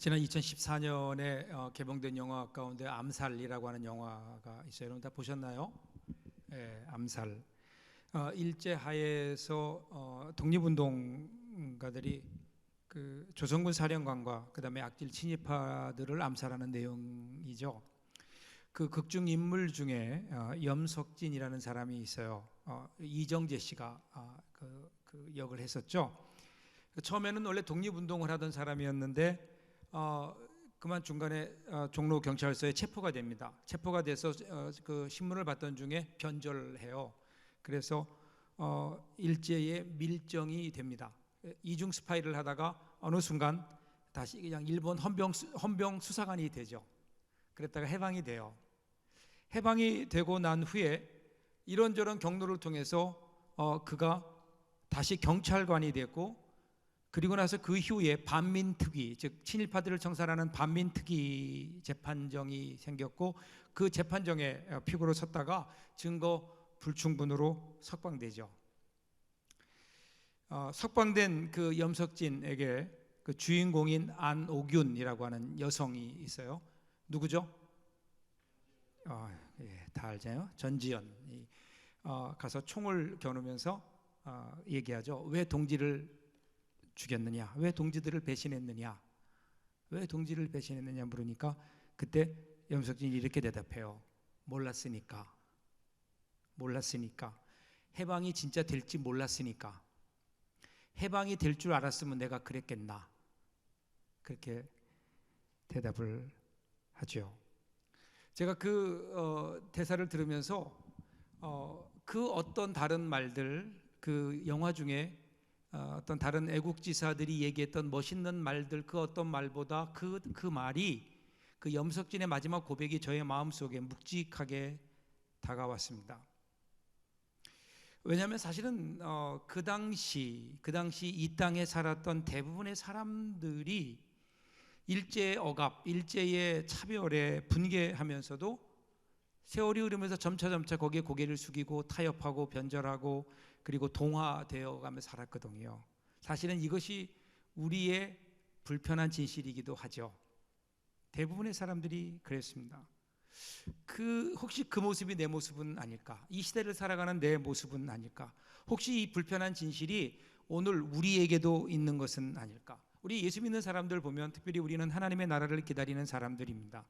지난 2014년에 개봉된 영화 가운데 암살이라고 하는 영화가 있어요. 여러분 다 보셨나요? 네, 암살. 일제하에서 독립운동가들이 그 조선군 사령관과 그다음에 악질 친일파들을 암살하는 내용이죠. 그 극중 인물 중에 염석진이라는 사람이 있어요. 이정재 씨가 그 역을 했었죠. 처음에는 원래 독립운동을 하던 사람이었는데 그만 중간에 종로 경찰서에 체포가 됩니다. 체포가 돼서 그 신문을 봤던 중에 변절을 해요. 그래서 일제에 밀정이 됩니다. 이중 스파이를 하다가 어느 순간 다시 그냥 일본 헌병 수사관이 되죠. 그랬다가 해방이 돼요. 해방이 되고 난 후에 이런저런 경로를 통해서 그가 다시 경찰관이 됐고, 그리고 나서 그 이후에 반민특위, 즉 친일파들을 청산하는 반민특위 재판정이 생겼고, 그 재판정에 피고로 섰다가 증거 불충분으로 석방되죠. 석방된 그 염석진에게 그 주인공인 안옥윤이라고 하는 여성이 있어요. 누구죠? 예, 다 알잖아요. 전지현이 가서 총을 겨누면서 얘기하죠. 왜 동지를 죽였느냐? 왜 동지들을 배신했느냐? 왜 동지를 배신했느냐 물으니까 그때 염석진이 이렇게 대답해요. 몰랐으니까. 해방이 진짜 될지 몰랐으니까. 해방이 될 줄 알았으면 내가 그랬겠나? 그렇게 대답을 하죠. 제가 그 대사를 들으면서 그 어떤 다른 말들, 그 영화 중에 어떤 다른 애국지사들이 얘기했던 멋있는 말들, 그 어떤 말보다 그 말이, 그 염석진의 마지막 고백이 저의 마음속에 묵직하게 다가왔습니다. 왜냐하면 사실은 그 당시 이 땅에 살았던 대부분의 사람들이 일제의 억압, 일제의 차별에 분개하면서도 세월이 흐르면서 점차 거기에 고개를 숙이고 타협하고 변절하고 그리고 동화되어 가며 살았거든요. 사실은 이것이 우리의 불편한 진실이기도 하죠. 대부분의 사람들이 그랬습니다. 혹시 그 모습이 내 모습은 아닐까? 이 시대를 살아가는 내 모습은 아닐까? 혹시 이 불편한 진실이 오늘 우리에게도 있는 것은 아닐까? 우리 예수 믿는 사람들 보면 특별히 우리는 하나님의 나라를 기다리는 사람들입니다.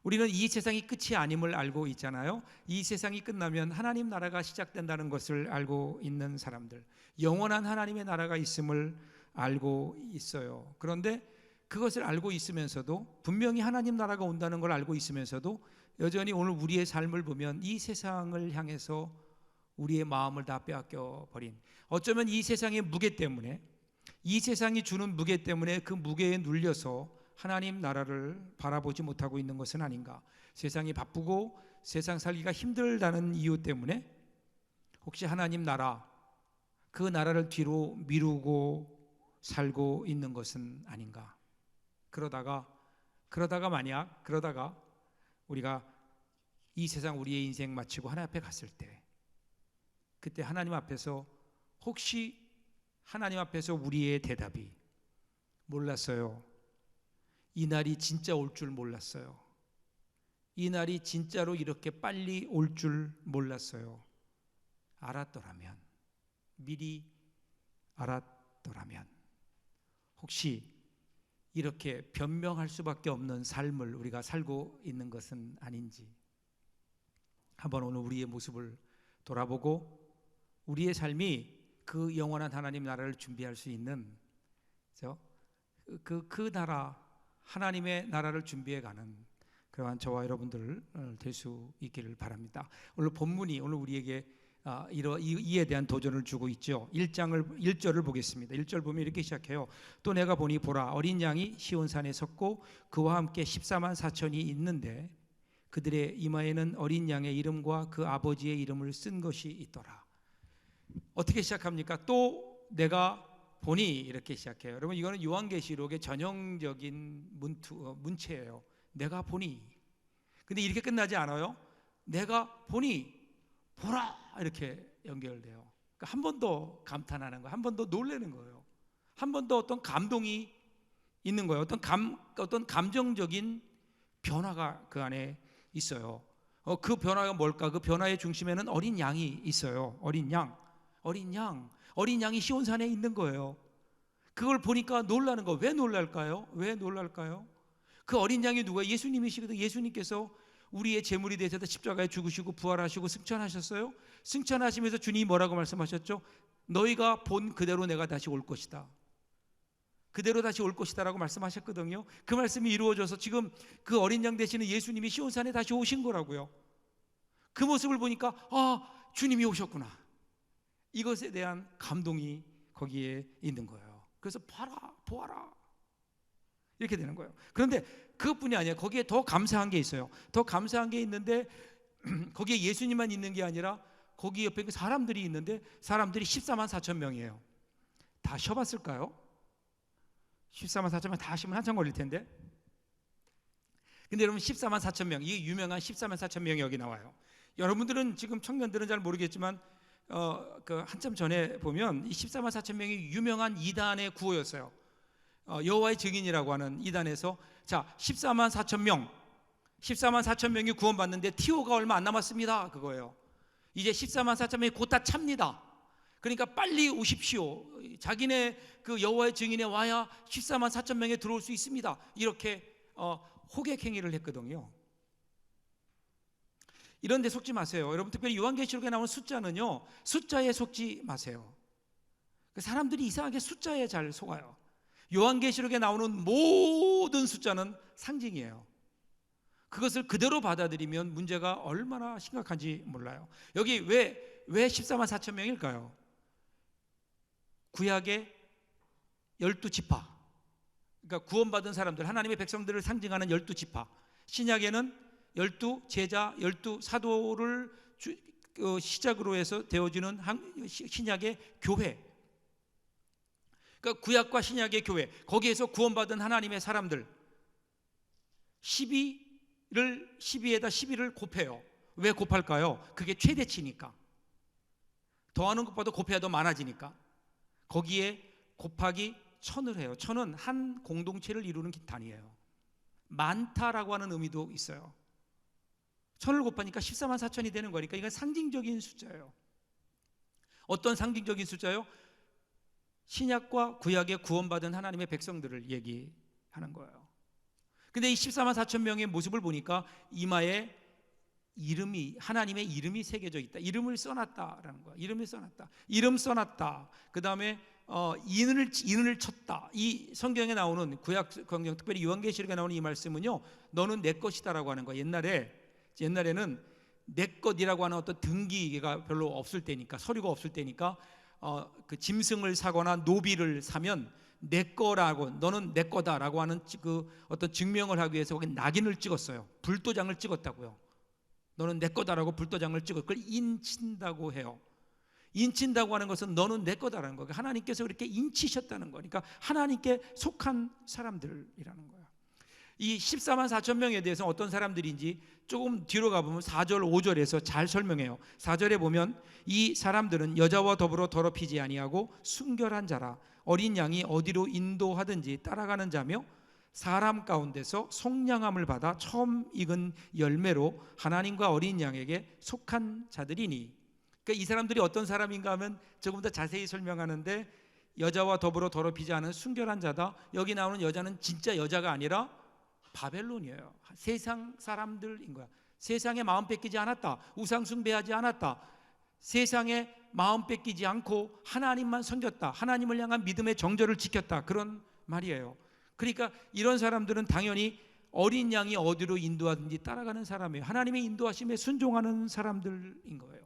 우리는 이 세상이 끝이 아님을 알고 있잖아요. 이 세상이 끝나면 하나님 나라가 시작된다는 것을 알고 있는 사람들, 영원한 하나님의 나라가 있음을 알고 있어요. 그런데 그것을 알고 있으면서도, 분명히 하나님 나라가 온다는 걸 알고 있으면서도 여전히 오늘 우리의 삶을 보면 이 세상을 향해서 우리의 마음을 다 빼앗겨 버린, 어쩌면 이 세상의 무게 때문에, 이 세상이 주는 무게 때문에 그 무게에 눌려서 하나님 나라를 바라보지 못하고 있는 것은 아닌가. 세상이 바쁘고 세상 살기가 힘들다는 이유 때문에 혹시 하나님 나라, 그 나라를 뒤로 미루고 살고 있는 것은 아닌가. 그러다가 우리가 이 세상 우리의 인생 마치고 하나님 앞에 갔을 때, 그때 하나님 앞에서 혹시 하나님 앞에서 우리의 대답이 몰랐어요. 이 날이 진짜 올 줄 몰랐어요. 이 날이 진짜로 이렇게 빨리 올 줄 몰랐어요. 알았더라면, 미리 알았더라면, 혹시 이렇게 변명할 수밖에 없는 삶을 우리가 살고 있는 것은 아닌지 한번 오늘 우리의 모습을 돌아보고 우리의 삶이 그 영원한 하나님 나라를 준비할 수 있는 그 나라, 하나님의 나라를 준비해가는 그러한 저와 여러분들 될 수 있기를 바랍니다. 오늘 본문이 오늘 우리에게 이에 대한 도전을 주고 있죠. 1절을 보겠습니다. 1절 보면 이렇게 시작해요. 또 내가 보니 보라, 어린 양이 시온산에 섰고 그와 함께 14만 4천이 있는데 그들의 이마에는 어린 양의 이름과 그 아버지의 이름을 쓴 것이 있더라. 어떻게 시작합니까? 또 내가 보니, 이렇게 시작해요. 여러분, 이거는 요한계시록의 전형적인 문체예요. 내가 보니. 근데 이렇게 끝나지 않아요. 내가 보니 보라, 이렇게 연결돼요. 그러니까 한 번 더 감탄하는 거예요. 한 번 더 놀라는 거예요. 한 번 더 어떤 감동이 있는 거예요. 어떤 감정적인 변화가 그 안에 있어요. 그 변화가 뭘까? 그 변화의 중심에는 어린 양이 있어요. 어린 양이 시온산에 있는 거예요. 그걸 보니까 놀라는 거. 왜 놀랄까요? 왜 놀랄까요? 그 어린 양이 누가? 예수님이시거든. 예수님께서 우리의 제물이 되셔서 십자가에 죽으시고 부활하시고 승천하셨어요. 승천하시면서 주님이 뭐라고 말씀하셨죠? 너희가 본 그대로 내가 다시 올 것이다. 그대로 다시 올 것이다 라고 말씀하셨거든요. 그 말씀이 이루어져서 지금 그 어린 양 되시는 예수님이 시온산에 다시 오신 거라고요. 그 모습을 보니까 주님이 오셨구나. 이것에 대한 감동이 거기에 있는 거예요. 그래서 보아라 이렇게 되는 거예요. 그런데 그것뿐이 아니에요. 거기에 더 감사한 게 있어요. 더 감사한 게 있는데 거기에 예수님만 있는 게 아니라 거기 옆에 사람들이 있는데 사람들이 14만 4천 명이에요. 다 쉬어봤을까요? 14만 4천 명 다 하시면 한참 걸릴 텐데. 근데 여러분 14만 4천 명, 이 유명한 14만 4천 명이 여기 나와요. 여러분들은 지금 청년들은 잘 모르겠지만 그 한참 전에 보면 이 14만 4천 명이 유명한 이단의 구호였어요. 여호와의 증인이라고 하는 이단에서 자 14만 4천 명이 구원받는데 TO가 얼마 안 남았습니다. 그거예요. 이제 14만 4천 명이 곧 다 찹니다. 그러니까 빨리 오십시오. 자기네 그 여호와의 증인에 와야 14만 4천 명에 들어올 수 있습니다. 이렇게 호객 행위를 했거든요. 이런 데 속지 마세요. 여러분 특별히 요한계시록에 나오는 숫자는요, 숫자에 속지 마세요. 사람들이 이상하게 숫자에 잘 속아요. 요한계시록에 나오는 모든 숫자는 상징이에요. 그것을 그대로 받아들이면 문제가 얼마나 심각한지 몰라요. 여기 왜 14만 4천 명일까요? 구약의 12지파, 그러니까 구원받은 사람들, 하나님의 백성들을 상징하는 12지파, 신약에는 12제자, 12사도를 시작으로 해서 되어지는 신약의 교회, 그러니까 구약과 신약의 교회, 거기에서 구원받은 하나님의 사람들 12에다 12를 곱해요. 왜 곱할까요? 그게 최대치니까. 더하는 것보다 곱해야 더 많아지니까. 거기에 곱하기 1000을 해요. 1000은 한 공동체를 이루는 단위예요. 많다라고 하는 의미도 있어요. 1000을 곱하니까 14만 4천이 되는 거니까 이건 상징적인 숫자예요. 어떤 상징적인 숫자요? 신약과 구약의 구원받은 하나님의 백성들을 얘기하는 거예요. 근데 이 14만 4천 명의 모습을 보니까 이마에 하나님의 이름이 새겨져 있다. 이름을 써놨다라는 거야. 이름 써놨다. 그 다음에 인을 쳤다. 이 성경에 나오는 구약 성경, 특별히 요한계시록에 나오는 이 말씀은요, 너는 내 것이다라고 하는 거야. 옛날에는 내 것이라고 하는 어떤 등기가 별로 없을 때니까, 서류가 없을 때니까 그 짐승을 사거나 노비를 사면 내 거라고, 너는 내 거다라고 하는 그 어떤 증명을 하기 위해서 거기 낙인을 찍었어요. 불도장을 찍었다고요. 너는 내 거다라고 불도장을 찍어 그걸 인친다고 해요. 인친다고 하는 것은 너는 내 거다라는 거예요. 하나님께서 그렇게 인치셨다는 거니까 하나님께 속한 사람들이라는 거예요. 이 14만 4천 명에 대해서 어떤 사람들인지 조금 뒤로 가보면 4절 5절에서 잘 설명해요. 4절에 보면 이 사람들은 여자와 더불어 더럽히지 아니하고 순결한 자라, 어린 양이 어디로 인도하든지 따라가는 자며 사람 가운데서 속량함을 받아 처음 익은 열매로 하나님과 어린 양에게 속한 자들이니. 그러니까 이 사람들이 어떤 사람인가 하면 조금 더 자세히 설명하는데, 여자와 더불어 더럽히지 않은 순결한 자다. 여기 나오는 여자는 진짜 여자가 아니라 바벨론이에요. 세상 사람들인 거야. 세상에 마음 뺏기지 않았다. 우상 숭배하지 않았다. 세상에 마음 뺏기지 않고 하나님만 섬겼다. 하나님을 향한 믿음의 정절을 지켰다. 그런 말이에요. 그러니까 이런 사람들은 당연히 어린 양이 어디로 인도하든지 따라가는 사람이에요. 하나님의 인도하심에 순종하는 사람들인 거예요.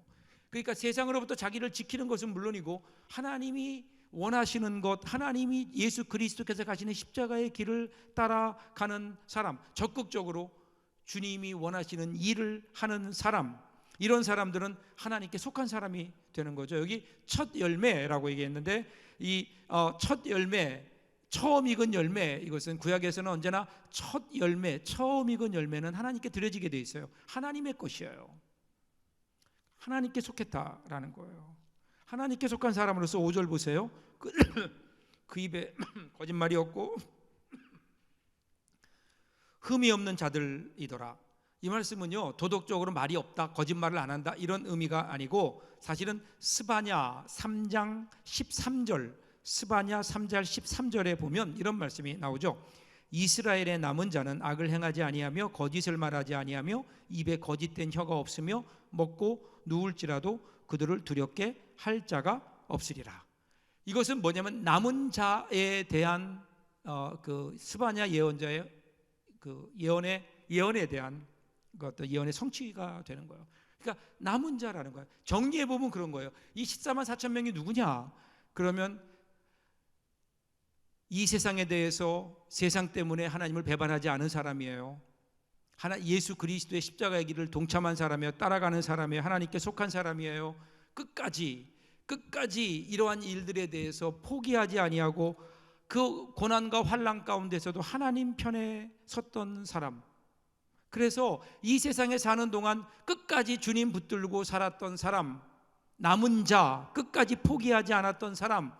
그러니까 세상으로부터 자기를 지키는 것은 물론이고 하나님이 원하시는 것, 하나님이 예수 그리스도께서 가시는 십자가의 길을 따라가는 사람, 적극적으로 주님이 원하시는 일을 하는 사람, 이런 사람들은 하나님께 속한 사람이 되는 거죠. 여기 첫 열매라고 얘기했는데, 이 첫 열매, 처음 익은 열매, 이것은 구약에서는 언제나 첫 열매, 처음 익은 열매는 하나님께 드려지게 돼 있어요. 하나님의 것이에요. 하나님께 속했다라는 거예요. 하나님께 속한 사람으로서 5절 보세요. 그 입에 거짓말이 없고 흠이 없는 자들이더라. 이 말씀은요, 도덕적으로 말이 없다, 거짓말을 안 한다, 이런 의미가 아니고, 사실은 스바냐 3장 13절, 스바냐 3장 13절에 보면 이런 말씀이 나오죠. 이스라엘의 남은 자는 악을 행하지 아니하며 거짓을 말하지 아니하며 입에 거짓된 혀가 없으며 먹고 누울지라도 그들을 두렵게 할 자가 없으리라. 이것은 뭐냐면 남은 자에 대한 그 스바냐 예언자의 그 예언에 대한 그 어떤 예언의 성취가 되는 거예요. 그러니까 남은 자라는 거예요. 정리해 보면 그런 거예요. 이 14만 4천 명이 누구냐? 그러면 이 세상에 대해서 세상 때문에 하나님을 배반하지 않은 사람이에요. 예수 그리스도의 십자가의 길을 동참한 사람이에요. 따라가는 사람이에요. 하나님께 속한 사람이에요. 끝까지 이러한 일들에 대해서 포기하지 아니하고 그 고난과 환난 가운데서도 하나님 편에 섰던 사람. 그래서 이 세상에 사는 동안 끝까지 주님 붙들고 살았던 사람, 남은 자, 끝까지 포기하지 않았던 사람,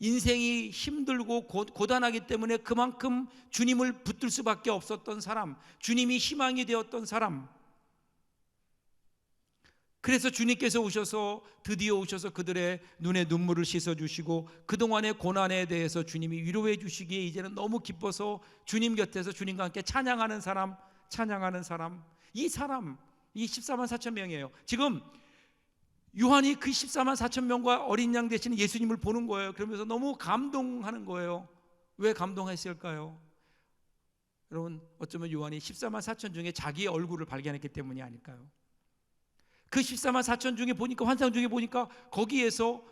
인생이 힘들고 고단하기 때문에 그만큼 주님을 붙들 수밖에 없었던 사람, 주님이 희망이 되었던 사람. 그래서 주님께서 드디어 오셔서 그들의 눈에 눈물을 씻어주시고 그동안의 고난에 대해서 주님이 위로해 주시기에 이제는 너무 기뻐서 주님 곁에서 주님과 함께 찬양하는 사람, 이 14만 4천 명이에요. 지금 요한이 그 14만 4천 명과 어린 양 되시는 예수님을 보는 거예요. 그러면서 너무 감동하는 거예요. 왜 감동했을까요? 여러분, 어쩌면 요한이 14만 4천 중에 자기의 얼굴을 발견했기 때문이 아닐까요? 그 14만 4천 중에 보니까, 환상 중에 보니까 거기에서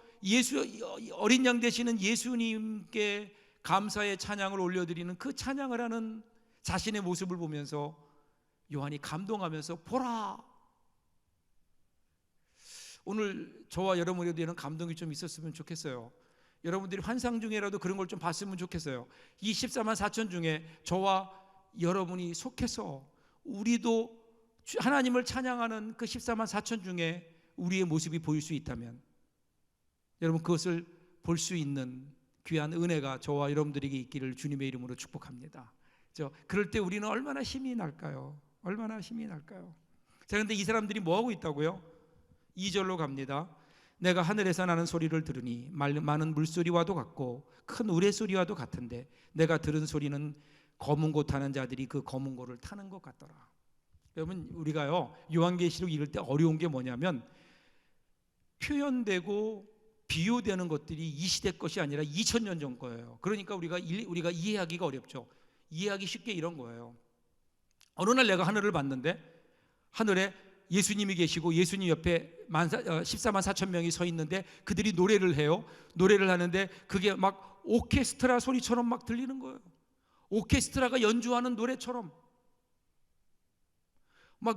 어린 양 되시는 예수님께 감사의 찬양을 올려드리는 그 찬양을 하는 자신의 모습을 보면서 요한이 감동하면서 보라. 오늘 저와 여러분에게도 이런 감동이 좀 있었으면 좋겠어요. 여러분들이 환상 중에라도 그런 걸 좀 봤으면 좋겠어요. 이 14만 4천 중에 저와 여러분이 속해서 우리도 하나님을 찬양하는 그 14만 4천 중에 우리의 모습이 보일 수 있다면, 여러분 그것을 볼 수 있는 귀한 은혜가 저와 여러분들에게 있기를 주님의 이름으로 축복합니다. 그럴 때 우리는 얼마나 힘이 날까요? 자, 그런데 이 사람들이 뭐 하고 있다고요? 2절로 갑니다. 내가 하늘에서 나는 소리를 들으니 많은 물소리와도 같고 큰 우레소리와도 같은데 내가 들은 소리는 검은 고 타는 자들이 그 검은 고를 타는 것 같더라. 여러분, 우리가요 요한계시록 읽을 때 어려운 게 뭐냐면 표현되고 비유되는 것들이 이 시대 것이 아니라 2000년 전 거예요. 그러니까 우리가 이해하기가 어렵죠. 이해하기 쉽게 이런 거예요. 어느 날 내가 하늘을 봤는데 하늘에 예수님이 계시고 예수님 옆에 14만 4천 명이 서 있는데 그들이 노래를 해요. 노래를 하는데 그게 막 오케스트라 소리처럼 막 들리는 거예요. 오케스트라가 연주하는 노래처럼. 막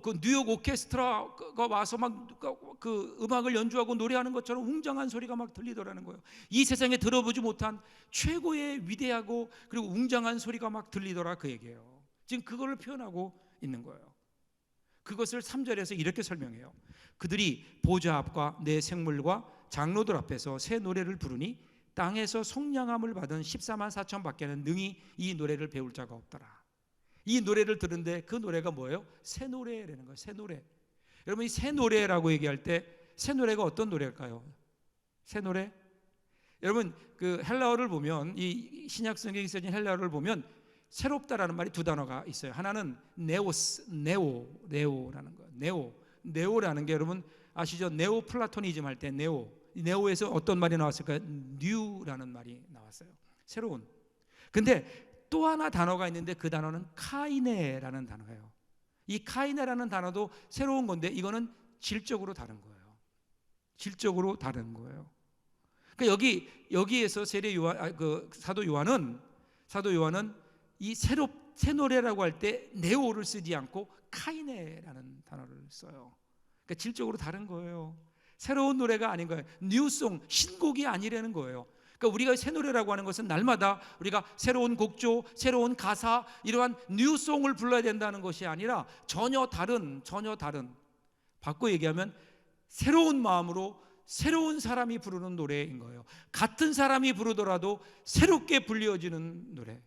그 뉴욕 오케스트라가 와서 막 그 음악을 연주하고 노래하는 것처럼 웅장한 소리가 막 들리더라는 거예요. 이 세상에 들어보지 못한 최고의 위대하고 그리고 웅장한 소리가 막 들리더라, 그 얘기예요. 지금 그거를 표현하고 있는 거예요. 그것을 3절에서 이렇게 설명해요. 그들이 보좌 앞과 내 생물과 장로들 앞에서 새 노래를 부르니 땅에서 속량함을 받은 14만 4천 밖에는 능히 이 노래를 배울 자가 없더라. 이 노래를 들은데 그 노래가 뭐예요? 새 노래라는 거예요. 새 노래. 여러분, 이 새 노래라고 얘기할 때 새 노래가 어떤 노래일까요? 새 노래? 여러분, 그 헬라어를 보면, 이 신약 성경에 써진 헬라어를 보면 새롭다라는 말이 두 단어가 있어요. 하나는 네오라는 거예요. 네오라는 게 여러분 아시죠? 네오 플라토니즘 할 때 네오에서 어떤 말이 나왔을까요? 뉴라는 말이 나왔어요. 새로운. 근데 또 하나 단어가 있는데 그 단어는 카이네라는 단어예요. 이 카이네라는 단어도 새로운 건데 이거는 질적으로 다른 거예요. 그러니까 여기에서 사도 요한은 이 새 노래라고 할 때 네오를 쓰지 않고 카이네라는 단어를 써요. 그러니까 질적으로 다른 거예요. 새로운 노래가 아닌 거예요. 뉴송, 신곡이 아니라는 거예요. 그러니까 우리가 새 노래라고 하는 것은 날마다 우리가 새로운 곡조, 새로운 가사, 이러한 뉴송을 불러야 된다는 것이 아니라 전혀 다른 바꿔 얘기하면 새로운 마음으로 새로운 사람이 부르는 노래인 거예요. 같은 사람이 부르더라도 새롭게 불려지는 노래.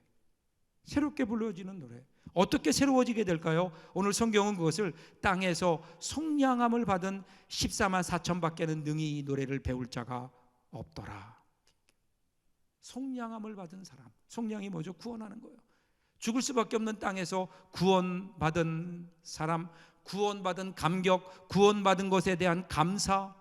새롭게 불러지는 노래. 어떻게 새로워지게 될까요? 오늘 성경은 그것을 땅에서 속량함을 받은 14만 4천밖에는 능히 이 노래를 배울 자가 없더라. 속량함을 받은 사람. 속량이 뭐죠? 구원하는 거예요. 죽을 수밖에 없는 땅에서 구원받은 사람, 구원받은 감격, 구원받은 것에 대한 감사.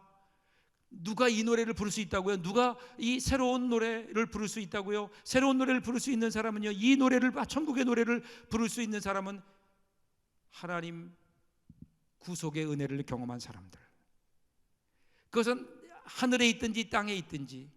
누가 이 노래를 부를 수 있다고요? 누가 이 새로운 노래를 부를 수 있다고요? 새로운 노래를 부를 수 있는 사람은요, 이 노래를, 천국의 노래를 부를 수 있는 사람은 하나님 구속의 은혜를 경험한 사람들. 그것은 하늘에 있든지 땅에 있든지,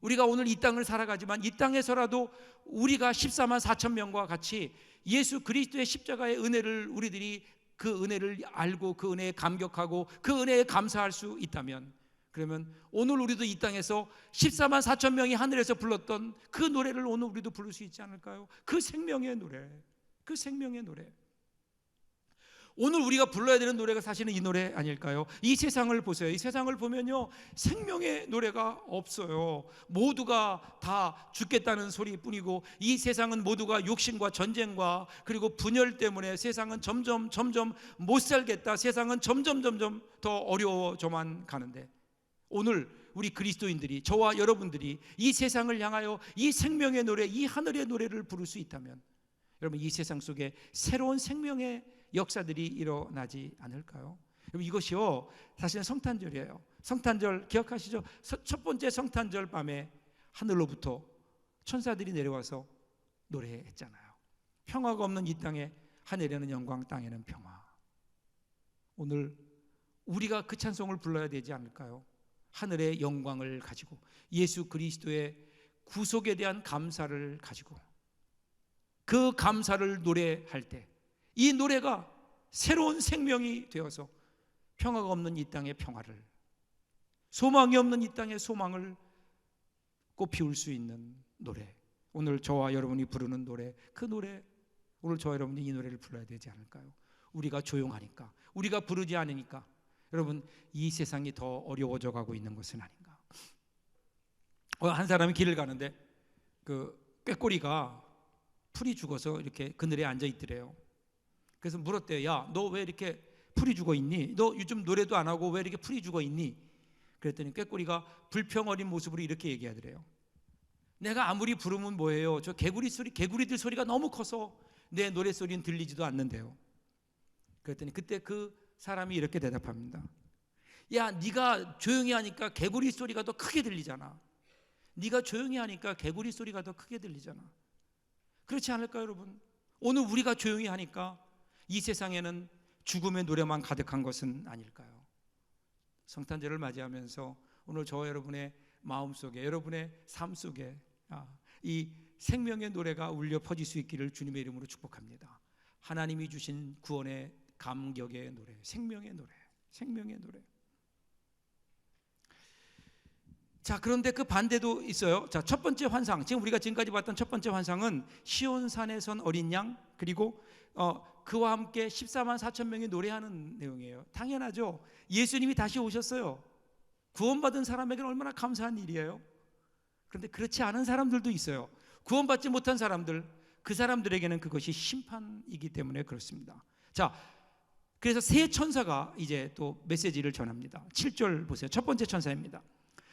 우리가 오늘 이 땅을 살아가지만 이 땅에서라도 우리가 14만 4천 명과 같이 예수 그리스도의 십자가의 은혜를, 우리들이 그 은혜를 알고 그 은혜에 감격하고 그 은혜에 감사할 수 있다면, 그러면 오늘 우리도 이 땅에서 14만 4천 명이 하늘에서 불렀던 그 노래를 오늘 우리도 부를 수 있지 않을까요? 그 생명의 노래, 그 생명의 노래. 오늘 우리가 불러야 되는 노래가 사실은 이 노래 아닐까요? 이 세상을 보세요. 이 세상을 보면요, 생명의 노래가 없어요. 모두가 다 죽겠다는 소리뿐이고, 이 세상은 모두가 욕심과 전쟁과 그리고 분열 때문에 세상은 점점 못 살겠다, 세상은 점점 더 어려워져만 가는데, 오늘 우리 그리스도인들이, 저와 여러분들이 이 세상을 향하여 이 생명의 노래, 이 하늘의 노래를 부를 수 있다면, 여러분, 이 세상 속에 새로운 생명의 역사들이 일어나지 않을까요? 여러분, 이것이요, 사실은 성탄절이에요. 성탄절 기억하시죠? 첫 번째 성탄절 밤에 하늘로부터 천사들이 내려와서 노래했잖아요. 평화가 없는 이 땅에 하늘에는 영광, 땅에는 평화. 오늘 우리가 그 찬송을 불러야 되지 않을까요? 하늘의 영광을 가지고, 예수 그리스도의 구속에 대한 감사를 가지고, 그 감사를 노래할 때 이 노래가 새로운 생명이 되어서 평화가 없는 이 땅의 평화를, 소망이 없는 이 땅의 소망을 꽃피울 수 있는 노래, 오늘 저와 여러분이 부르는 노래, 그 노래, 오늘 저와 여러분이 이 노래를 불러야 되지 않을까요? 우리가 조용하니까, 우리가 부르지 않으니까 여러분, 이 세상이 더 어려워져 가고 있는 것은 아닌가. 한 사람이 길을 가는데 그 꾀꼬리가 풀이 죽어서 이렇게 그늘에 앉아 있더래요. 그래서 물었대요. 야, 너 왜 이렇게 풀이 죽어 있니? 너 요즘 노래도 안 하고 왜 이렇게 풀이 죽어 있니? 그랬더니 꾀꼬리가 불평 어린 모습으로 이렇게 얘기하더래요. 내가 아무리 부르면 뭐예요? 저 개구리들 소리가 너무 커서 내 노래 소리는 들리지도 않는데요. 그랬더니 그때 그 사람이 이렇게 대답합니다. 야, 네가 조용히 하니까 개구리 소리가 더 크게 들리잖아. 네가 조용히 하니까 개구리 소리가 더 크게 들리잖아. 그렇지 않을까요, 여러분? 오늘 우리가 조용히 하니까 이 세상에는 죽음의 노래만 가득한 것은 아닐까요? 성탄절을 맞이하면서 오늘 저와 여러분의 마음속에, 여러분의 삶 속에 이 생명의 노래가 울려 퍼질 수 있기를 주님의 이름으로 축복합니다. 하나님이 주신 구원의 감격의 노래, 생명의 노래, 생명의 노래. 자, 그런데 그 반대도 있어요. 자, 첫 번째 환상, 지금 우리가 지금까지 봤던 첫 번째 환상은 시온산에 선 어린 양, 그리고 그와 함께 14만 4천 명이 노래하는 내용이에요. 당연하죠. 예수님이 다시 오셨어요. 구원받은 사람에게는 얼마나 감사한 일이에요. 그런데 그렇지 않은 사람들도 있어요. 구원받지 못한 사람들, 그 사람들에게는 그것이 심판이기 때문에 그렇습니다. 자, 그래서 세 천사가 이제 또 메시지를 전합니다. 7절 보세요. 첫 번째 천사입니다.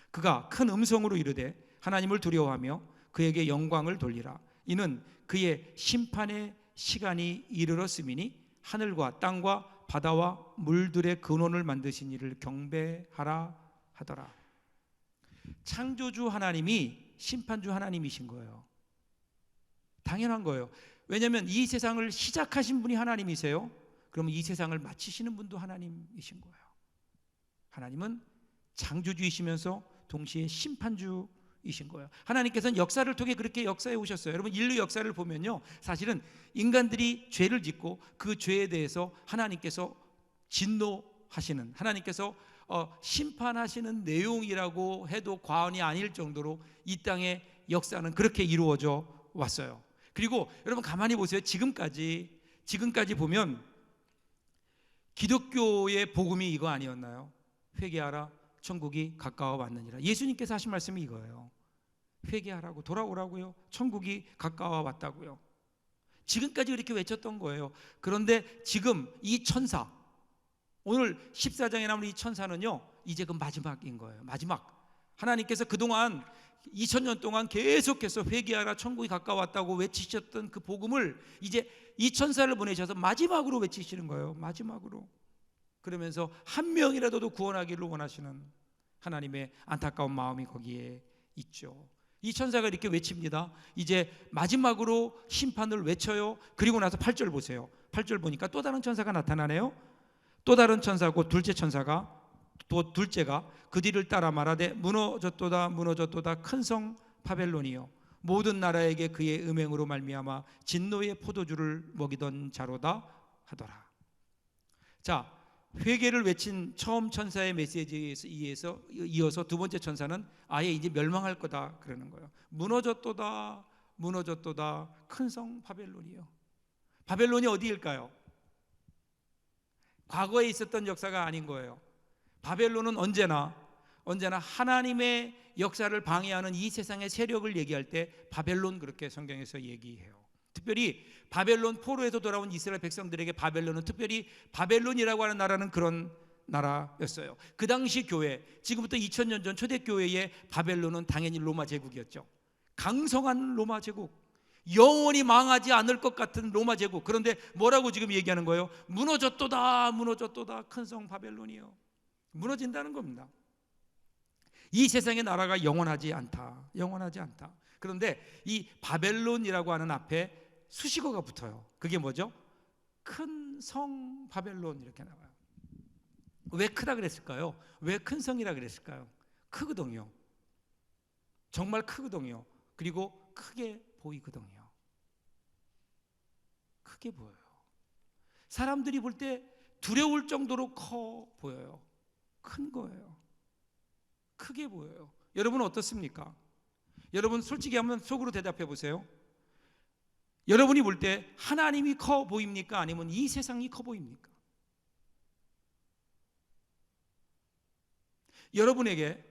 그가 큰 음성으로 이르되 하나님을 두려워하며 그에게 영광을 돌리라. 이는 그의 심판의 시간이 이르렀음이니 하늘과 땅과 바다와 물들의 근원을 만드신 이를 경배하라 하더라. 창조주 하나님이 심판주 하나님이신 거예요. 당연한 거예요. 왜냐하면 이 세상을 시작하신 분이 하나님이세요. 그러면 이 세상을 마치시는 분도 하나님이신 거예요. 하나님은 창조주이시면서 동시에 심판주이신 거예요. 하나님께서는 역사를 통해 그렇게 역사해 오셨어요. 여러분, 인류 역사를 보면요, 사실은 인간들이 죄를 짓고 그 죄에 대해서 하나님께서 진노하시는, 하나님께서 심판하시는 내용이라고 해도 과언이 아닐 정도로 이 땅의 역사는 그렇게 이루어져 왔어요. 그리고 여러분 가만히 보세요. 지금까지 보면 기독교의 복음이 이거 아니었나요? 회개하라, 천국이 가까워 왔느니라. 예수님께서 하신 말씀이 이거예요. 회개하라고, 돌아오라고요. 천국이 가까워 왔다고요. 지금까지 그렇게 외쳤던 거예요. 그런데 지금 이 천사, 오늘 14장에 나오는 이 천사는요, 이제 그 마지막인 거예요. 마지막. 하나님께서 그동안 2000년 동안 계속해서 회개하라 천국이 가까웠다고 외치셨던 그 복음을 이제 이 천사를 보내셔서 마지막으로 외치시는 거예요. 마지막으로. 그러면서 한 명이라도 구원하기를 원하시는 하나님의 안타까운 마음이 거기에 있죠. 이 천사가 이렇게 외칩니다. 이제 마지막으로 심판을 외쳐요. 그리고 나서 8절 보세요. 8절 보니까 또 다른 천사가 나타나네요. 또 다른 천사고 둘째 천사가, 또 둘째가 그 뒤를 따라 말하되 무너졌도다 무너졌도다 큰 성 바벨론이요 모든 나라에게 그의 음행으로 말미암아 진노의 포도주를 먹이던 자로다 하더라. 자, 회개를 외친 처음 천사의 메시지에 이어서 두 번째 천사는 아예 이제 멸망할 거다 그러는 거예요. 무너졌도다 무너졌도다 큰 성 바벨론이요. 바벨론이 어디일까요? 과거에 있었던 역사가 아닌 거예요. 바벨론은 언제나 하나님의 역사를 방해하는 이 세상의 세력을 얘기할 때 바벨론 그렇게 성경에서 얘기해요. 특별히 바벨론 포로에서 돌아온 이스라엘 백성들에게 바벨론은, 특별히 바벨론이라고 하는 나라는 그런 나라였어요. 그 당시 교회, 지금부터 2000년 전 초대교회의 바벨론은 당연히 로마 제국이었죠. 강성한 로마 제국, 영원히 망하지 않을 것 같은 로마 제국. 그런데 뭐라고 지금 얘기하는 거예요? 무너졌도다 무너졌도다 큰 성 바벨론이요. 무너진다는 겁니다. 이 세상의 나라가 영원하지 않다. 영원하지 않다. 그런데 이 바벨론이라고 하는 앞에 수식어가 붙어요. 그게 뭐죠? 큰 성 바벨론 이렇게 나와요. 왜 크다 그랬을까요? 왜 큰 성이라 그랬을까요? 크거든요. 정말 크거든요. 그리고 크게 보이거든요. 크게 보여요. 사람들이 볼 때 두려울 정도로 커 보여요. 큰 거예요. 크게 보여요. 여러분은 어떻습니까? 여러분 솔직히 한번 속으로 대답해 보세요. 여러분이 볼 때 하나님이 커 보입니까? 아니면 이 세상이 커 보입니까? 여러분에게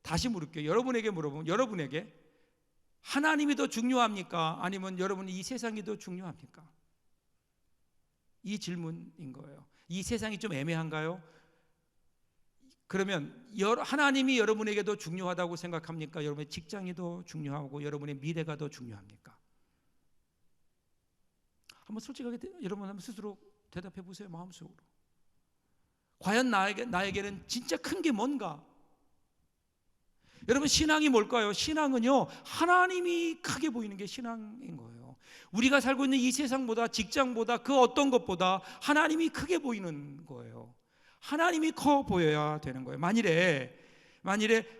다시 물을게요. 여러분에게 물어보면 여러분에게 하나님이 더 중요합니까? 아니면 여러분이 이 세상이 더 중요합니까? 이 질문인 거예요. 이 세상이 좀 애매한가요? 그러면 하나님이 여러분에게 더 중요하다고 생각합니까? 여러분의 직장이 더 중요하고 여러분의 미래가 더 중요합니까? 한번 솔직하게 여러분 한번 스스로 대답해 보세요. 마음속으로. 과연 나에게는 진짜 큰 게 뭔가? 여러분 신앙이 뭘까요? 신앙은요 하나님이 크게 보이는 게 신앙인 거예요. 우리가 살고 있는 이 세상보다, 직장보다, 그 어떤 것보다 하나님이 크게 보이는 거예요. 하나님이 커 보여야 되는 거예요. 만일에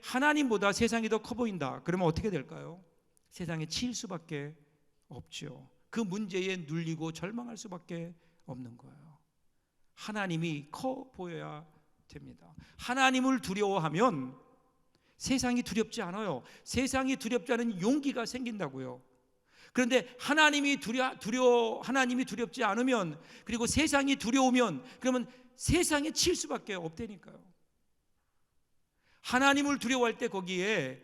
하나님보다 세상이 더 커 보인다 그러면 어떻게 될까요? 세상에 치일 수밖에 없죠. 그 문제에 눌리고 절망할 수밖에 없는 거예요. 하나님이 커 보여야 됩니다. 하나님을 두려워하면 세상이 두렵지 않아요. 세상이 두렵지 않은 용기가 생긴다고요. 그런데 하나님이 두렵지 않으면, 그리고 세상이 두려우면, 그러면 세상에 칠 수밖에 없다니까요. 하나님을 두려워할 때 거기에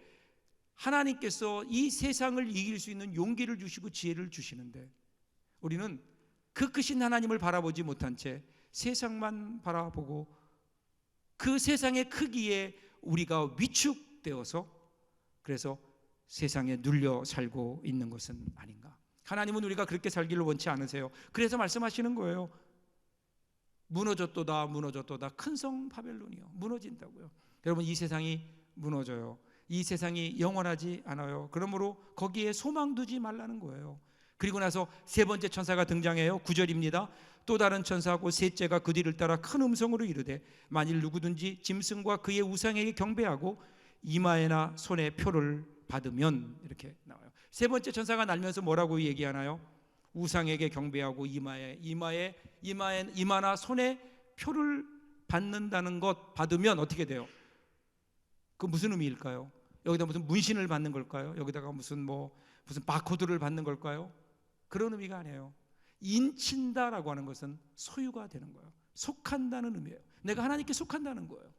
하나님께서 이 세상을 이길 수 있는 용기를 주시고 지혜를 주시는데, 우리는 그 크신 하나님을 바라보지 못한 채 세상만 바라보고 그 세상의 크기에 우리가 위축되어서 그래서 세상에 눌려 살고 있는 것은 아닌가. 하나님은 우리가 그렇게 살기를 원치 않으세요. 그래서 말씀하시는 거예요. 무너졌도다 무너졌도다 큰 성 바벨론이요. 무너진다고요. 여러분 이 세상이 무너져요. 이 세상이 영원하지 않아요. 그러므로 거기에 소망 두지 말라는 거예요. 그리고 나서 세 번째 천사가 등장해요. 9절입니다. 또 다른 천사하고 셋째가 그 뒤를 따라 큰 음성으로 이르되 만일 누구든지 짐승과 그의 우상에게 경배하고 이마에나 손에 표를 받으면, 이렇게 나와요. 세 번째 천사가 날면서 뭐라고 얘기하나요? 우상에게 경배하고 이마나 손에 표를 받는다는 것, 받으면 어떻게 돼요? 그 무슨 의미일까요? 여기다 무슨 문신을 받는 걸까요? 여기다가 무슨 바코드를 받는 걸까요? 그런 의미가 아니에요. 인친다라고 하는 것은 소유가 되는 거예요. 속한다는 의미예요. 내가 하나님께 속한다는 거예요.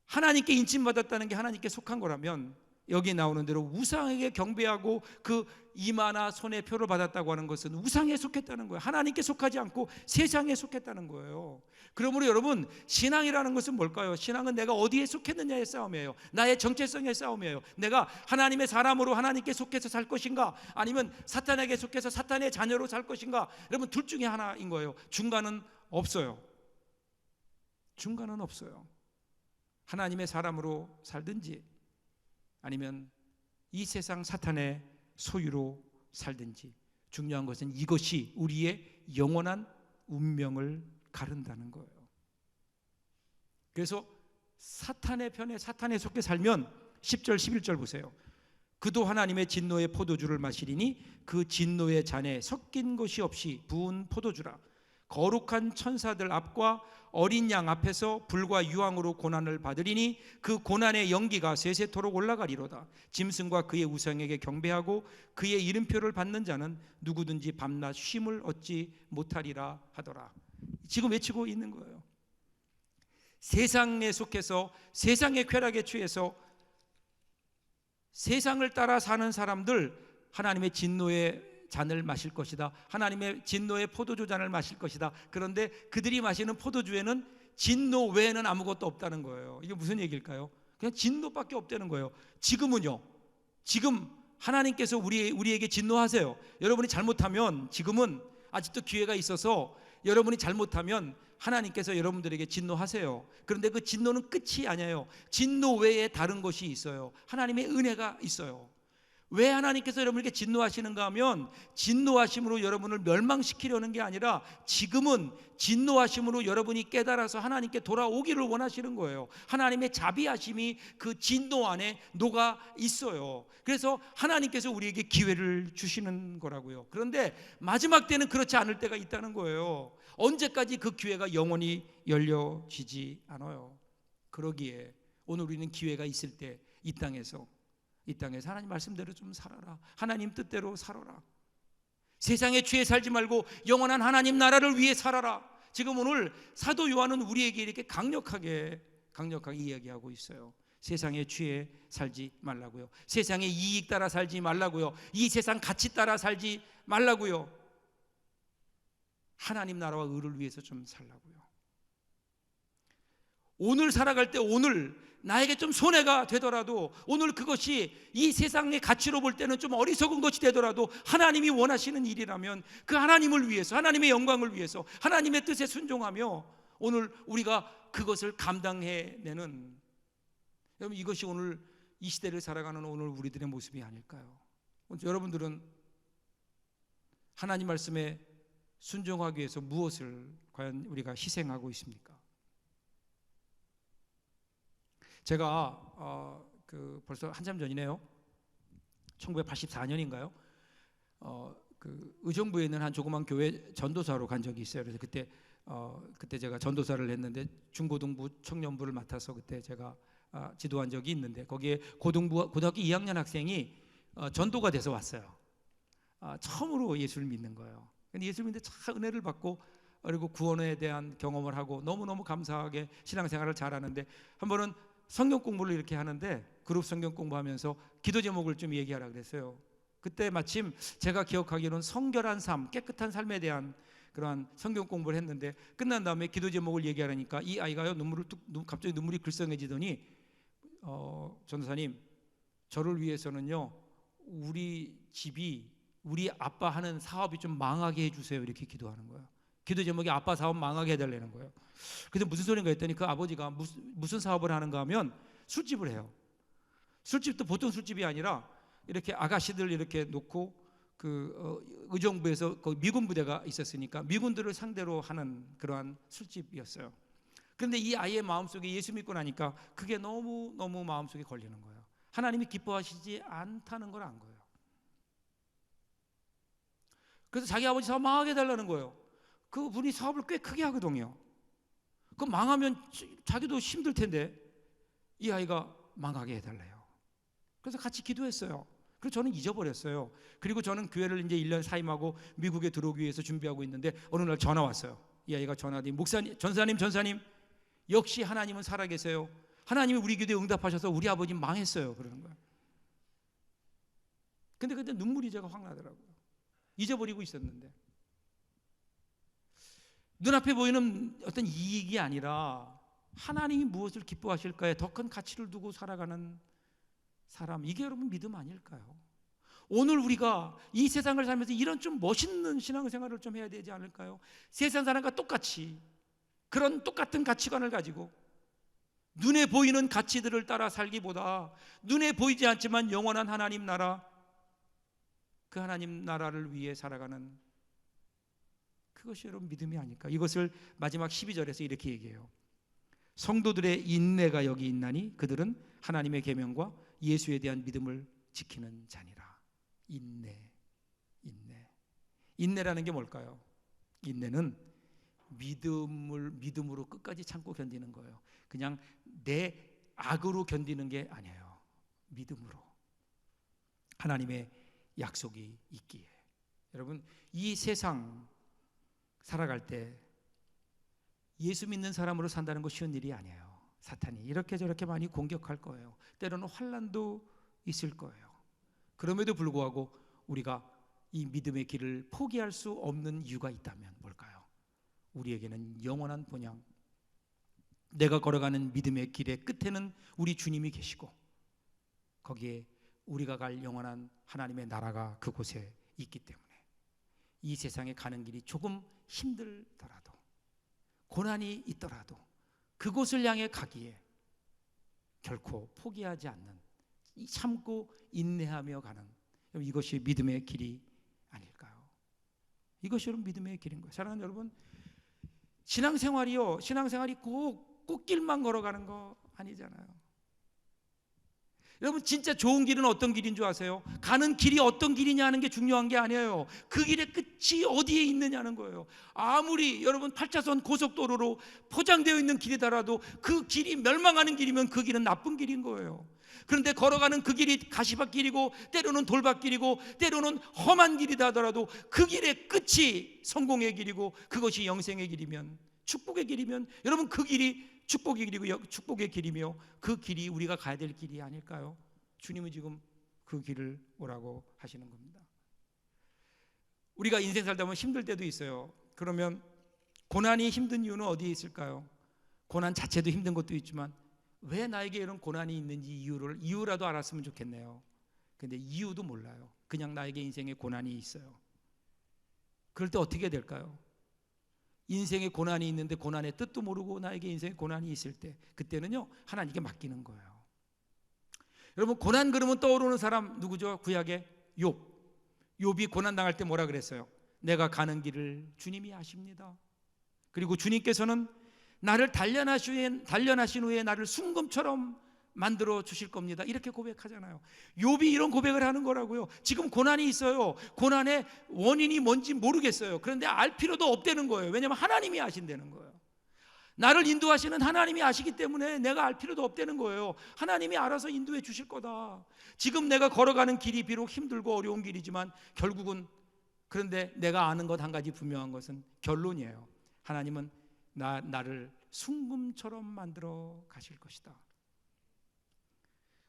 하나님께 인침받았다는 게 하나님께 속한 거라면 여기 나오는 대로 우상에게 경배하고 그 이마나 손에 표를 받았다고 하는 것은 우상에 속했다는 거예요. 하나님께 속하지 않고 세상에 속했다는 거예요. 그러므로 여러분, 신앙이라는 것은 뭘까요? 신앙은 내가 어디에 속했느냐의 싸움이에요. 나의 정체성의 싸움이에요. 내가 하나님의 사람으로 하나님께 속해서 살 것인가, 아니면 사탄에게 속해서 사탄의 자녀로 살 것인가. 여러분, 둘 중에 하나인 거예요. 중간은 없어요. 중간은 없어요. 하나님의 사람으로 살든지 아니면 이 세상 사탄의 소유로 살든지, 중요한 것은 이것이 우리의 영원한 운명을 가른다는 거예요. 그래서 사탄의 편에, 사탄에 속해 살면 10절 11절 보세요. 그도 하나님의 진노의 포도주를 마시리니 그 진노의 잔에 섞인 것이 없이 부은 포도주라. 거룩한 천사들 앞과 어린 양 앞에서 불과 유황으로 고난을 받으리니 그 고난의 연기가 세세토록 올라가리로다. 짐승과 그의 우상에게 경배하고 그의 이름표를 받는 자는 누구든지 밤낮 쉼을 얻지 못하리라 하더라. 지금 외치고 있는 거예요. 세상에 속해서 세상의 쾌락에 취해서 세상을 따라 사는 사람들, 하나님의 진노의 잔을 마실 것이다. 하나님의 진노의 포도주 잔을 마실 것이다. 그런데 그들이 마시는 포도주에는 진노 외에는 아무것도 없다는 거예요. 이게 무슨 얘기일까요? 그냥 진노밖에 없다는 거예요. 지금은요, 지금 하나님께서 우리에게 진노하세요. 여러분이 잘못하면, 지금은 아직도 기회가 있어서 여러분이 잘못하면 하나님께서 여러분들에게 진노하세요. 그런데 그 진노는 끝이 아니에요. 진노 외에 다른 것이 있어요. 하나님의 은혜가 있어요. 왜 하나님께서 여러분에게 진노하시는가 하면, 진노하심으로 여러분을 멸망시키려는 게 아니라 지금은 진노하심으로 여러분이 깨달아서 하나님께 돌아오기를 원하시는 거예요. 하나님의 자비하심이 그 진노 안에 녹아 있어요. 그래서 하나님께서 우리에게 기회를 주시는 거라고요. 그런데 마지막 때는 그렇지 않을 때가 있다는 거예요. 언제까지 그 기회가 영원히 열려지지 않아요. 그러기에 오늘 우리는 기회가 있을 때 이 땅에서 하나님 말씀대로 좀 살아라. 하나님 뜻대로 살아라. 세상에 취해 살지 말고 영원한 하나님 나라를 위해 살아라. 지금 오늘 사도 요한은 우리에게 이렇게 강력하게 이야기하고 있어요. 세상에 취해 살지 말라고요. 세상의 이익 따라 살지 말라고요. 이 세상 가치 따라 살지 말라고요. 하나님 나라와 의를 위해서 좀 살라고요. 오늘 살아갈 때, 오늘 나에게 좀 손해가 되더라도, 오늘 그것이 이 세상의 가치로 볼 때는 좀 어리석은 것이 되더라도 하나님이 원하시는 일이라면 그 하나님을 위해서, 하나님의 영광을 위해서, 하나님의 뜻에 순종하며 오늘 우리가 그것을 감당해내는, 여러분, 이것이 오늘 이 시대를 살아가는 오늘 우리들의 모습이 아닐까요? 여러분들은 하나님 말씀에 순종하기 위해서 무엇을 과연 우리가 희생하고 있습니까? 제가 벌써 한참 전이네요. 1984년인가요? 그 의정부에 있는 한 조그만 교회 전도사로 간 적이 있어요. 그래서 그때 제가 전도사를 했는데 중고등부 청년부를 맡아서 그때 제가 지도한 적이 있는데, 거기에 고등학교 2학년 학생이 전도가 돼서 왔어요. 처음으로 예수를 믿는 거예요. 근데 예수를 믿는데 참 은혜를 받고, 그리고 구원에 대한 경험을 하고 너무너무 감사하게 신앙생활을 잘하는데, 한 번은 성경 공부를 이렇게 하는데 그룹 성경 공부하면서 기도 제목을 좀 얘기하라 그랬어요. 그때 마침 제가 기억하기로는 성결한 삶, 깨끗한 삶에 대한 그러한 성경 공부를 했는데, 끝난 다음에 기도 제목을 얘기하라니까 이 아이가요, 갑자기 눈물이 글썽해지더니 전도사님, 저를 위해서는요 우리 집이, 우리 아빠 하는 사업이 좀 망하게 해주세요, 이렇게 기도하는 거예요. 기도 제목이 아빠 사업 망하게 해달라는 거예요. 그래서 무슨 소린가 했더니 그 아버지가 무슨 사업을 하는가 하면 술집을 해요. 술집도 보통 술집이 아니라 이렇게 아가씨들 이렇게 놓고 의정부에서 미군 부대가 있었으니까 미군들을 상대로 하는 그러한 술집이었어요. 그런데 이 아이의 마음속에 예수 믿고 나니까 그게 너무 마음속에 걸리는 거예요. 하나님이 기뻐하시지 않다는 걸 안 거예요. 그래서 자기 아버지 사업 망하게 해달라는 거예요. 그분이 사업을 꽤 크게 하거든요. 그 망하면 자기도 힘들 텐데 이 아이가 망하게 해달래요. 그래서 같이 기도했어요. 그래서 저는 잊어버렸어요. 그리고 저는 교회를 이제 1년 사임하고 미국에 들어오기 위해서 준비하고 있는데 어느 날 전화 왔어요. 이 아이가 전화하더니, 목사님, 전사님, 역시 하나님은 살아계세요. 하나님이 우리 기도에 응답하셔서 우리 아버지 망했어요. 그러는 거예요. 근데 그때 눈물이 제가 확 나더라고요. 잊어버리고 있었는데. 눈앞에 보이는 어떤 이익이 아니라 하나님이 무엇을 기뻐하실까에 더 큰 가치를 두고 살아가는 사람, 이게 여러분 믿음 아닐까요? 오늘 우리가 이 세상을 살면서 이런 좀 멋있는 신앙생활을 좀 해야 되지 않을까요? 세상 사람과 똑같이 그런 똑같은 가치관을 가지고 눈에 보이는 가치들을 따라 살기보다 눈에 보이지 않지만 영원한 하나님 나라, 그 하나님 나라를 위해 살아가는 그것이 여러분 믿음이 아닐까? 이것을 마지막 12절에서 이렇게 얘기해요. 성도들의 인내가 여기 있나니 그들은 하나님의 계명과 예수에 대한 믿음을 지키는 자니라. 인내라는 게 뭘까요? 인내는 믿음으로 끝까지 참고 견디는 거예요. 그냥 내 악으로 견디는 게 아니에요. 믿음으로 하나님의 약속이 있기에. 여러분, 이 세상 살아갈 때 예수 믿는 사람으로 산다는 거 쉬운 일이 아니에요. 사탄이 이렇게 저렇게 많이 공격할 거예요. 때로는 환난도 있을 거예요. 그럼에도 불구하고 우리가 이 믿음의 길을 포기할 수 없는 이유가 있다면 뭘까요? 우리에게는 영원한 본향, 내가 걸어가는 믿음의 길의 끝에는 우리 주님이 계시고 거기에 우리가 갈 영원한 하나님의 나라가 그곳에 있기 때문에 이 세상에 가는 길이 조금 힘들더라도 고난이 있더라도 그곳을 향해 가기에 결코 포기하지 않는, 참고 인내하며 가는, 이것이 믿음의 길이 아닐까요? 이것이 여러분 믿음의 길인 거예요. 사랑하는 여러분, 신앙생활이요, 신앙생활이 꼭 꽃길만 걸어가는 거 아니잖아요. 여러분, 진짜 좋은 길은 어떤 길인 줄 아세요? 가는 길이 어떤 길이냐 하는 게 중요한 게 아니에요. 그 길의 끝이 어디에 있느냐는 거예요. 아무리 여러분 8차선 고속도로로 포장되어 있는 길이더라도 그 길이 멸망하는 길이면 그 길은 나쁜 길인 거예요. 그런데 걸어가는 그 길이 가시밭길이고 때로는 돌밭길이고 때로는 험한 길이다 하더라도 그 길의 끝이 성공의 길이고 그것이 영생의 길이면, 축복의 길이면, 여러분 그 길이 축복의 길이고 축복의 길이며 그 길이 우리가 가야 될 길이 아닐까요? 주님은 지금 그 길을 오라고 하시는 겁니다. 우리가 인생 살다 보면 힘들 때도 있어요. 그러면 고난이 힘든 이유는 어디에 있을까요? 고난 자체도 힘든 것도 있지만 왜 나에게 이런 고난이 있는지 이유라도 알았으면 좋겠네요. 근데 이유도 몰라요. 그냥 나에게 인생에 고난이 있어요. 그럴 때 어떻게 될까요? 인생에 고난이 있는데 고난의 뜻도 모르고 나에게 인생에 고난이 있을 때, 그때는요 하나님께 맡기는 거예요. 여러분, 고난 그러면 떠오르는 사람 누구죠? 구약의 욥이 고난 당할 때 뭐라 그랬어요? 내가 가는 길을 주님이 아십니다. 그리고 주님께서는 나를 단련하신 후에 나를 순금처럼 만들어 주실 겁니다. 이렇게 고백하잖아요. 욥이 이런 고백을 하는 거라고요. 지금 고난이 있어요. 고난의 원인이 뭔지 모르겠어요. 그런데 알 필요도 없다는 거예요. 왜냐하면 하나님이 아신다는 거예요. 나를 인도하시는 하나님이 아시기 때문에 내가 알 필요도 없다는 거예요. 하나님이 알아서 인도해 주실 거다. 지금 내가 걸어가는 길이 비록 힘들고 어려운 길이지만 결국은, 그런데 내가 아는 것 한 가지 분명한 것은 결론이에요. 하나님은 나를 순금처럼 만들어 가실 것이다.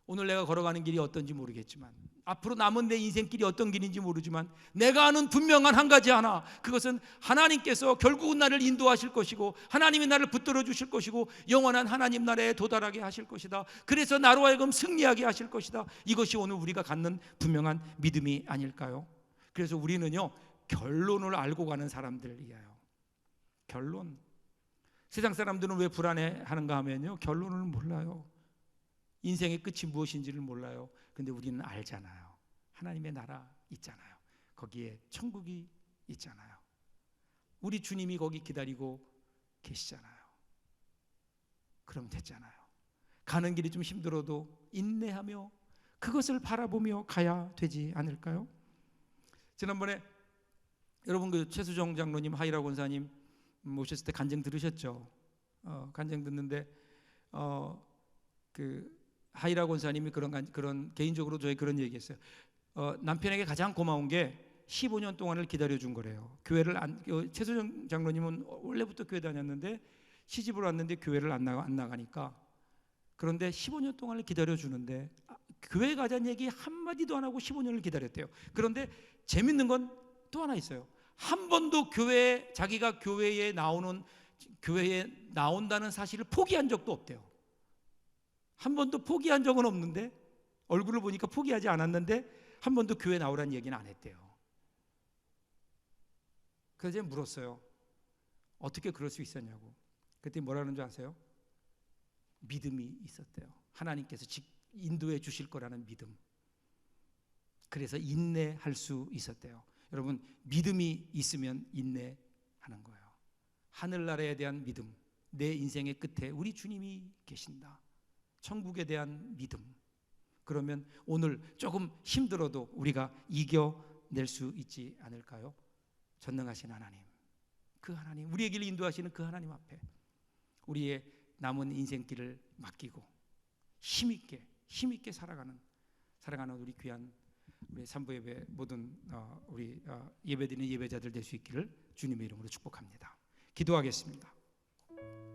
오늘 내가 걸어가는 길이 어떤지 모르겠지만, 앞으로 남은 내 인생길이 어떤 길인지 모르지만 내가 아는 분명한 한 가지 하나, 그것은 하나님께서 결국은 나를 인도하실 것이고 하나님이 나를 붙들어 주실 것이고 영원한 하나님 나라에 도달하게 하실 것이다. 그래서 나로 하여금 승리하게 하실 것이다. 이것이 오늘 우리가 갖는 분명한 믿음이 아닐까요? 그래서 우리는요 결론을 알고 가는 사람들이에요. 결론. 세상 사람들은 왜 불안해하는가 하면요, 결론을 몰라요. 인생의 끝이 무엇인지를 몰라요. 근데 우리는 알잖아요. 하나님의 나라 있잖아요. 거기에 천국이 있잖아요. 우리 주님이 거기 기다리고 계시잖아요. 그럼 됐잖아요. 가는 길이 좀 힘들어도 인내하며 그것을 바라보며 가야 되지 않을까요? 지난번에 여러분 그 최수정 장로님, 하이라 권사님 모셨을 때 간증 들으셨죠? 간증 듣는데 그 하이라 권사님이 그런 개인적으로 저희 그런 얘기했어요. 남편에게 가장 고마운 게 15년 동안을 기다려준 거래요. 최수정 장로님은 원래부터 교회 다녔는데 시집을 왔는데 교회를 안 나가니까, 그런데 15년 동안을 기다려주는데 교회 가자는 얘기 한마디도 안 하고 15년을 기다렸대요. 그런데 재밌는 건 또 하나 있어요. 한 번도 자기가 교회에 나온다는 사실을 포기한 적도 없대요. 한 번도 포기한 적은 없는데, 얼굴을 보니까 포기하지 않았는데 한 번도 교회 나오라는 얘기는 안 했대요. 그래서 제가 물었어요. 어떻게 그럴 수 있었냐고. 그랬더니 뭐라는 줄 아세요? 믿음이 있었대요. 하나님께서 인도해 주실 거라는 믿음. 그래서 인내할 수 있었대요. 여러분, 믿음이 있으면 인내하는 거예요. 하늘나라에 대한 믿음, 내 인생의 끝에 우리 주님이 계신다, 천국에 대한 믿음. 그러면 오늘 조금 힘들어도 우리가 이겨낼 수 있지 않을까요? 전능하신 하나님, 그 하나님, 우리의 길을 인도하시는 그 하나님 앞에 우리의 남은 인생길을 맡기고 힘있게 살아가는 우리 귀한 우리 산부 예배 모든 우리 예배드리는 예배자들 될 수 있기를 주님의 이름으로 축복합니다. 기도하겠습니다.